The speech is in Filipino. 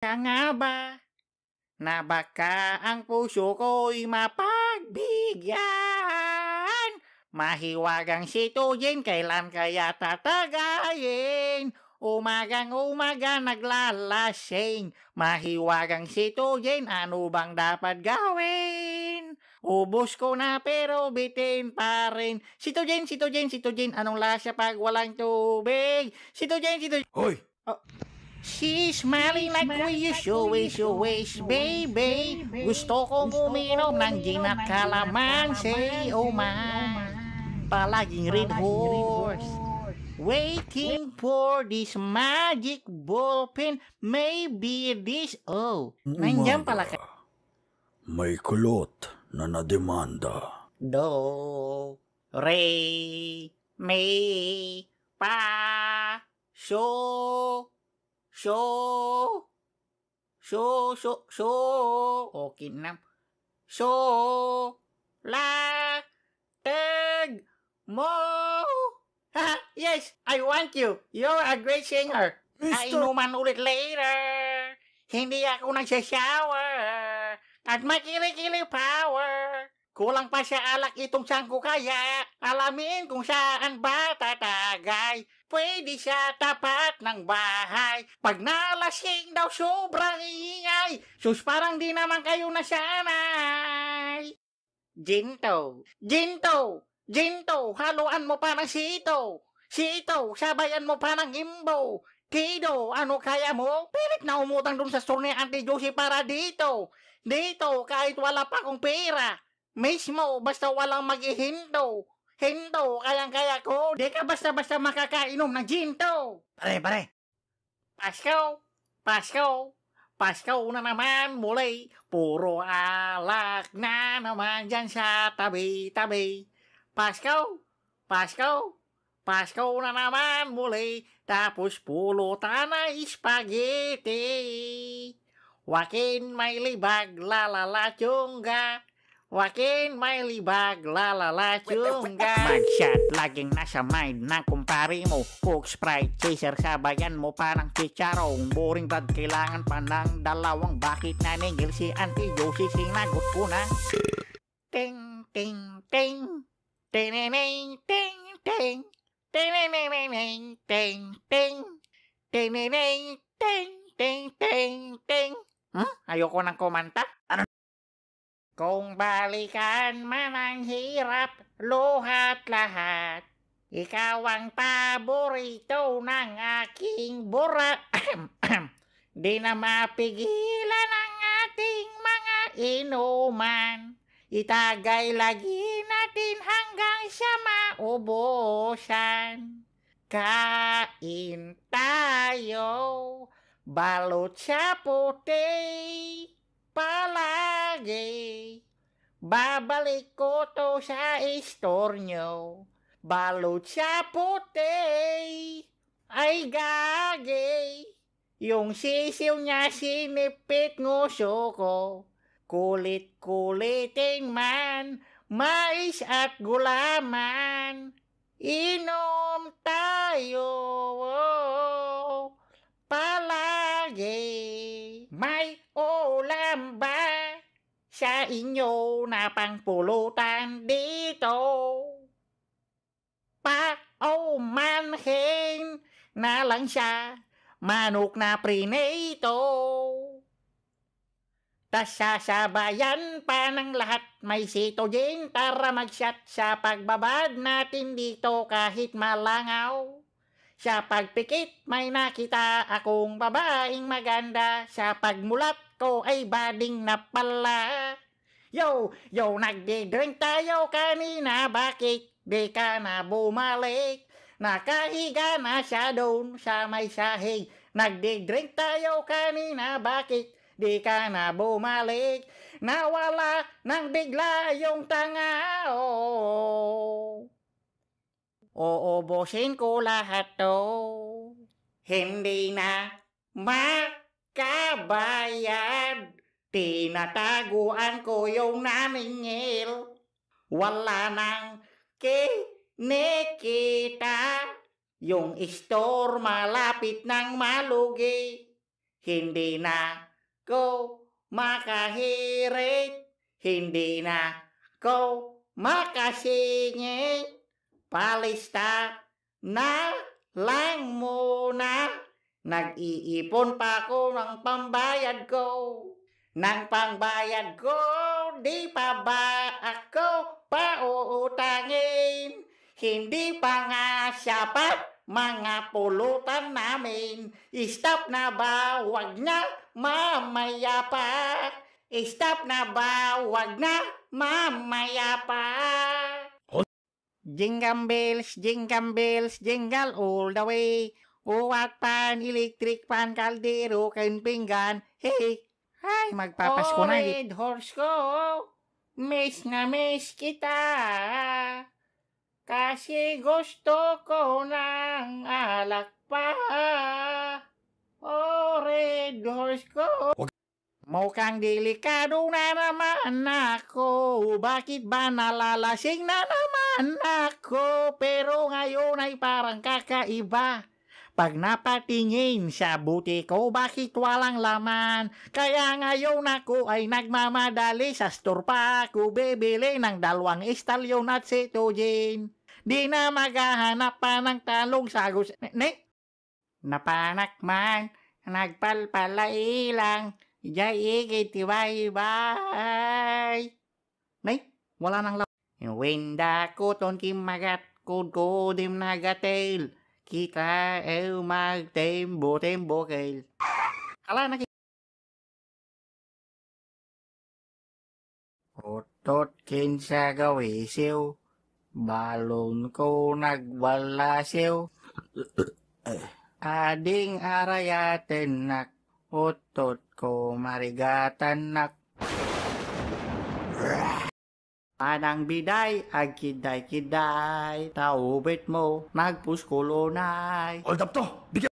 Kaya nga ba na baka ang puso ko'y mapagbigyan? Mahiwagang sitoyin, kailan kaya tatagayin? Umagang-umaga naglalasing, mahiwagang sitoyin, ano bang dapat gawin? Ubos ko na pero bitin pa rin. Sitoyin, sitoyin, sitoyin, anong lasa pag walang tubig? Sitoyin, sitoyin. Hoy! Oh, she's smiling like we wish, baby. Gusto kong uminom ng gin at kalamansi, oh my. Palaging red horse. Waiting for this magic ballpen. Maybe this, nandiyan pala ka. May kulot na nademanda. Do, re, mi, pa, so, okay na. So, la, teg, mo. Yes, I want you. You're a great singer. Inuman ulit later. Hindi ako nagsashower. At makili-kili power. Kulang pa sa alak itong sangko kaya. Alamin kung saan ba tatagay. Pwede sa tapat ng bahay. Pag nalasing daw sobrang ingay. Sus, parang di naman kayo nasanay. Ginto, ginto, ginto, haluan mo pa ng sito. Sito, sabayan mo pa ng imbo. Kido, ano kaya mo? Pilit na umutang dun sa store ni Auntie Josie para dito. Dito, kahit wala pa akong pera. Mismo, basta walang mag-ihinto. Hinto, kayang-kaya ko. Di ka basta-basta makakainom ng ginto. Pare. Pasko, Pasko, Pasko na naman muli. Puro alak na naman dyan sa tabi-tabi. Pasko, Pasko, Pasko na naman muli. Tapos pulutan na spaghetti. Wakin may libag, lalala chungga. Wakin may libag, lalala chungga. Magshot, laging nasa mind ng kumpare mo. Coke, Sprite, chaser, sabayan mo pa ng chicharong. Boring brad, kailangan pa ng dalawang. Bakit naningil si Auntie Josie? Sinagot ko na. Ting, ting, ting. Tineneng, ting, ting. Tineneng, ting, ting. Tineneng, ting, ting, ting, ting. Ayoko nang kumanta. Ano? Kung balikan man ang hirap, luhat lahat. Ikaw ang paborito ng aking bura. Di na mapigilan ang ating mga inuman. Itagay lagi natin hanggang sa maubusan. Kain tayo, balot sa puti, palagi. Babalik ko to sa store nyo. Balot sa puti, ay gagi. Yung sisiw niya sinipit nguso ko. Kulit-kulitin man, mais at gulaman. Inom tayo, palagi. May ulam ba sa inyo na pangpulutan dito? Paumanhin na lang siya, manok na prinito. Tas sasabayan pa ng lahat, may sitogen para mag-shot sa pagbabad natin dito kahit malangaw. Sa pagpikit may nakita akong babaeng maganda, sa pagmulat ko ay bading na pala. Yo, nagdi-drink tayo kanina, bakit di ka na bumalik? Nakahiga na siya doon sa may sahig. Nagdi-drink tayo kanina, bakit di ka na bumalik? Nawala nang bigla yung tanga. Uubusin ko lahat to. Hindi na makabayad. Tinataguan ko yung naningil. Wala nang kinikita. Yung store malapit nang malugi. Hindi na ko makahirit, hindi na ko makasingit. Palista na lang muna, nag-iipon pa ako ng pambayad ko. Nang pangbayad ko, di pa ba ako pauutangin? Hindi pa nga sapat mga pulutan namin. Stop na ba? Wag na, mamaya pa. Stop na ba? Wag na, mamaya pa. Jingle bells, jingle all the way. Uwat pan, electric pan, kaldero, kain pinggan. Hey, ay, magpapasko na. Red horse ko, miss na miss kita. Kasi gusto ko ng alak pa. Oh, red horse ko. Mukhang delikado na naman ako. Bakit ba nalalasing na naman ako? Pero ngayon ay parang kakaiba. Pag napatingin sa buti ko, bakit walang laman? Kaya ngayon ako ay nagmamadali sa store pa ako bibili ng 2 istalyon at cetogen. Di na maghahanap pa ng talong sagos. Napanak man, nagpalpalay lang. Jai ikitiway-bay. Nay, wala nang laman. Wenda ko ton kimagat ko dim nagatel. Kita magtembo-tembo kail. Ala na Otot kinsa gawisiw. Balon ko nagwalasiw. Ading arayaten nak. Otot ko marigatan nak. Panang biday, agkiday-kiday, taubit mo, nagpuskulonay. Hold up to! Bigyan